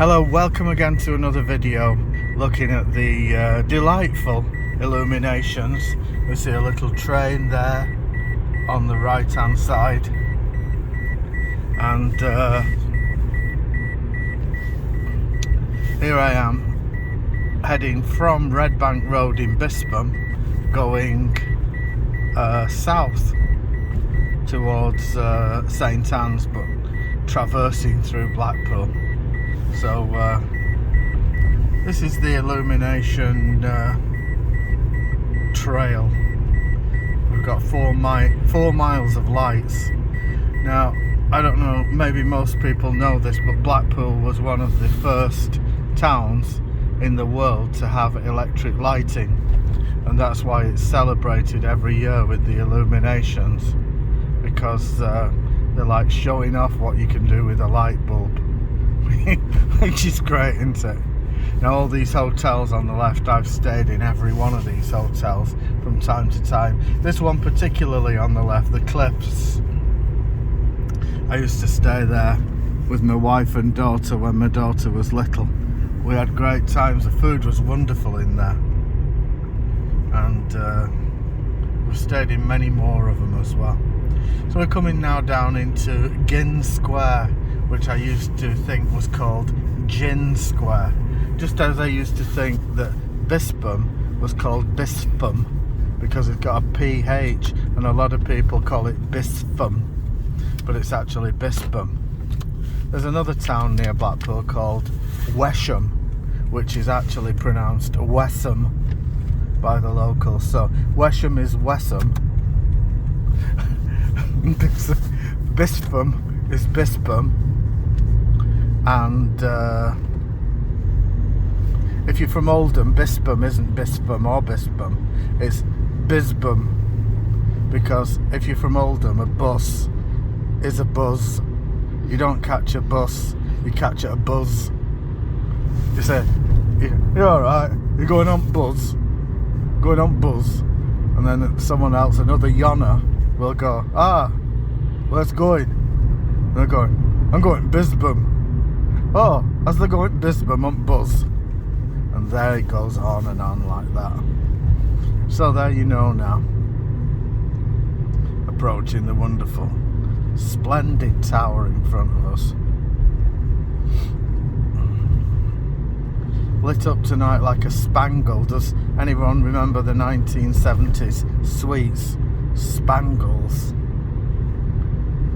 Hello, welcome again to another video looking at the delightful illuminations. We see a little train there on the right hand side, and here I am heading from Red Bank Road in Bispam going south towards St Anne's, but traversing through Blackpool. So this is the illumination trail. We've got 4 miles of lights. Now, I don't know, maybe most people know this, but Blackpool was one of the first towns in the world to have electric lighting, and that's why it's celebrated every year with the illuminations, because they're like showing off what you can do with a light bulb. Which is great, isn't it? Now, all these hotels on the left, I've stayed in every one of these hotels from time to time. This one particularly on the left, the Cliffs. I used to stay there with my wife and daughter when my daughter was little. We had great times. The food was wonderful in there, and we've stayed in many more of them as well. So we're coming now down into Ginn Square, which I used to think was called Gin Square, just as I used to think that Bispam was called Bispam because it's got a PH, and a lot of people call it Bispham, but it's actually Bispam. There's another town near Blackpool called Wesham, which is actually pronounced Wessam by the locals. So Wesham is Wessam, Bispham is Bispam, and if you're from Oldham, Bispam isn't Bispam or Bispam, it's Bisbam, because if you're from Oldham, a bus is a buzz. You don't catch a bus, you catch a buzz. You say, you're alright, you're going on buzz, and then someone else, another yonner, will go, where's going? And they're going, I'm going Bisbam. Oh, as they're going Bisbam, I'm buzz. And there it goes on and on like that. So there you know now. Approaching the wonderful, splendid tower in front of us. Lit up tonight like a spangle. Does anyone remember the 1970s sweets, Spangles?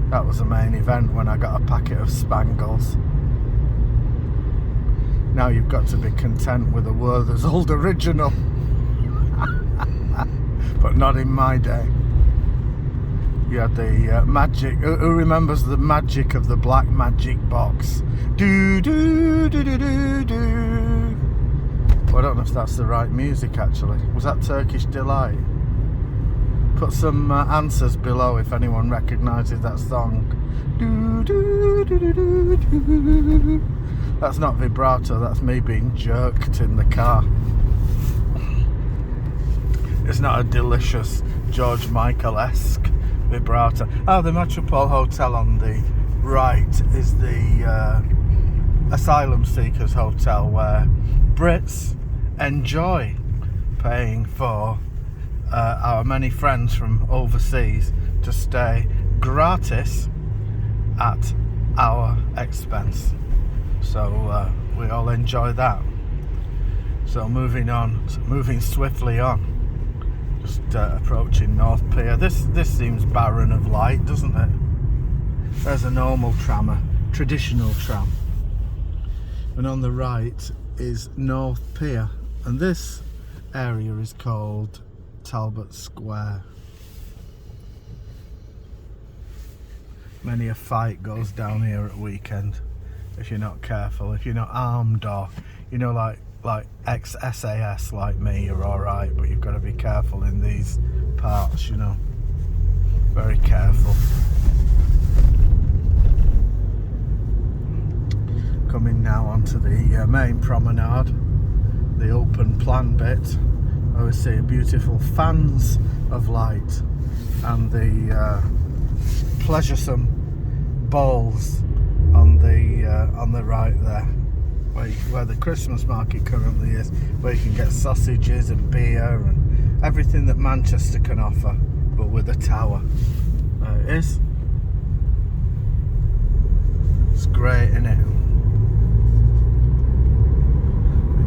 That was the main event when I got a packet of Spangles. Now you've got to be content with a Werther's Old Original. But not in my day. You had the magic. Who remembers the magic of the black magic box? Do do do do do do. Well, I don't know if that's the right music actually. Was that Turkish Delight? Put some answers below if anyone recognises that song. Do, do, do, do, do, do. That's not vibrato, that's me being jerked in the car. It's not a delicious George Michael-esque vibrato. Oh, the Metropole Hotel on the right is the Asylum Seekers Hotel, where Brits enjoy paying for our many friends from overseas to stay gratis at our expense. So we all enjoy that. So moving swiftly on, just approaching North Pier. This seems barren of light, doesn't it? There's a normal tram, a traditional tram, and on the right is North Pier, and this area is called Talbot Square. Many a fight goes down here at weekend if you're not careful, if you're not armed, or like ex-SAS like me, you're alright, but you've got to be careful in these parts, very careful. Coming now onto the main promenade, the open plan bit. I would see beautiful fans of light and the pleasuresome balls on the right there. where the Christmas market currently is, where you can get sausages and beer and everything that Manchester can offer, but with a tower. There it is. It's great, isn't it?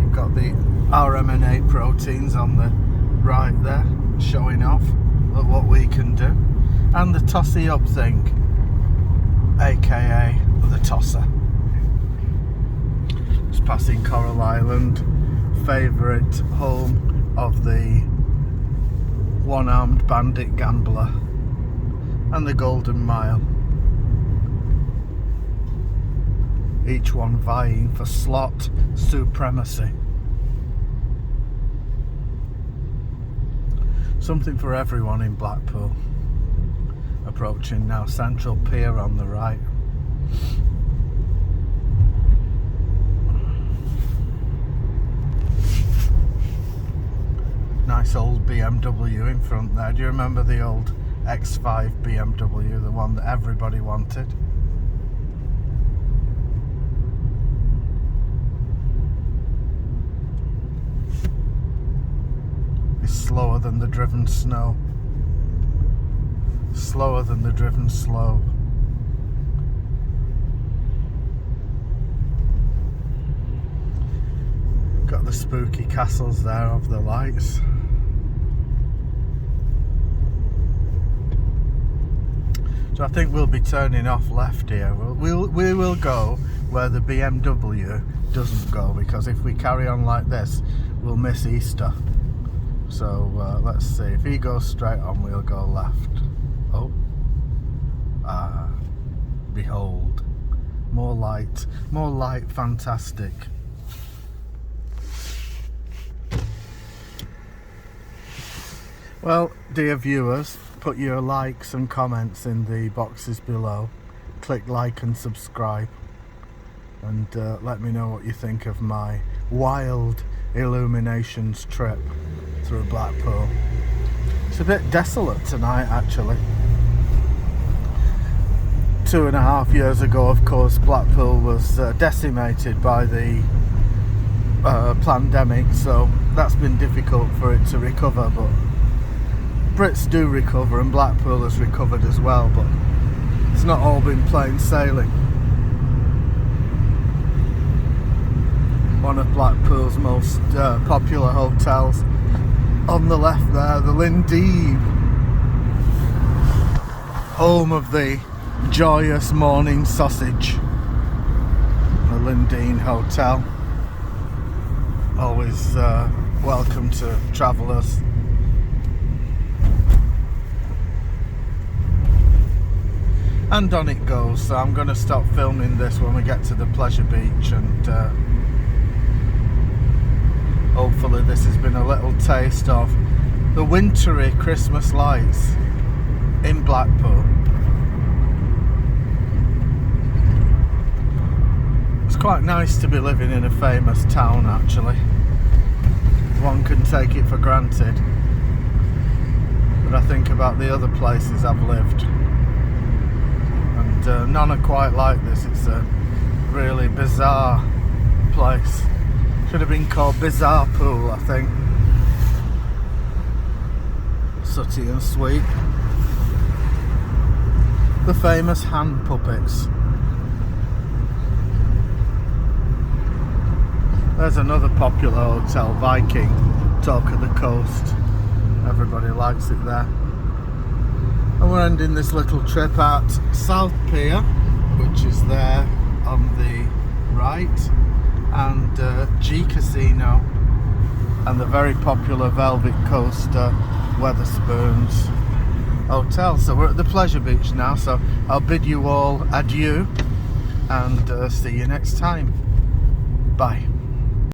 You've got the RMNA proteins on the right there, showing off at what we can do, and the tossy up thing, aka the tosser. Just passing Coral Island, favourite home of the one-armed bandit gambler, and the Golden Mile, each one vying for slot supremacy. Something for everyone in Blackpool. Approaching now Central Pier on the right. Nice old BMW in front there. Do you remember the old X5 BMW, the one that everybody wanted? It's slower than the driven snow. Slower than the driven slow. Got the spooky castles there of the lights. So I think we'll be turning off left here. We will go where the BMW doesn't go, because if we carry on like this, we'll miss Easter. So let's see. If he goes straight on, we'll go left. Oh. Behold. More light. More light. Fantastic. Well, dear viewers, put your likes and comments in the boxes below. Click like and subscribe. And let me know what you think of my wild Illuminations trip through Blackpool. It's a bit desolate tonight, actually. 2.5 years ago, of course, Blackpool was decimated by the pandemic, so that's been difficult for it to recover, but Brits do recover, and Blackpool has recovered as well, but it's not all been plain sailing. One of Blackpool's most popular hotels on the left there, the Lindeen, home of the joyous morning sausage. The Lindeen Hotel, always welcome to travellers. And on it goes. So I'm going to stop filming this when we get to the pleasure beach, and hopefully this has been a little taste of the wintry Christmas lights in Blackpool. It's quite nice to be living in a famous town, actually. One can take it for granted, but I think about the other places I've lived, and none are quite like this. It's a really bizarre place. Should have been called Bizarre Pool, I think. Sooty and sweet. The famous hand puppets. There's another popular hotel, Viking, Talk of the Coast. Everybody likes it there. And we're ending this little trip at South Pier, which is there on the right, and G Casino, and the very popular Velvet Coaster Wetherspoons Hotel. So we're at the pleasure beach now, so I'll bid you all adieu, and see you next time. Bye.